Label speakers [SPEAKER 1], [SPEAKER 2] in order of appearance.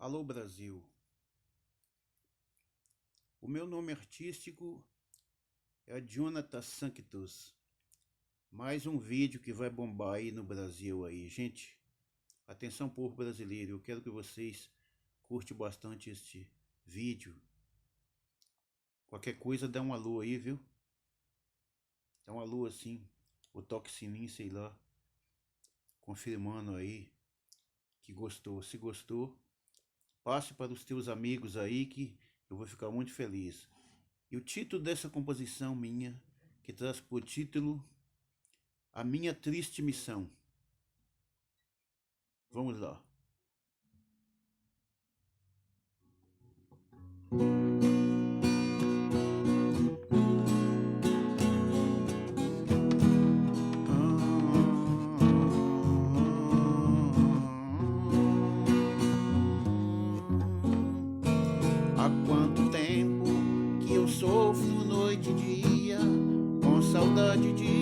[SPEAKER 1] Alô Brasil, o meu nome artístico é Jonathan Sanctus. Mais um vídeo que vai bombar aí no Brasil aí, gente. Atenção povo brasileiro, eu quero que vocês curtam bastante este vídeo. Qualquer coisa dá um alô aí, viu? Dá um alô assim, o toque sininho, sei lá, confirmando aí que gostou. Se gostou, passe para os teus amigos aí que eu vou ficar muito feliz. E o título dessa composição minha, que traz por título A Minha Triste Missão. Vamos lá. Há quanto tempo que eu sofro noite e dia, com saudade de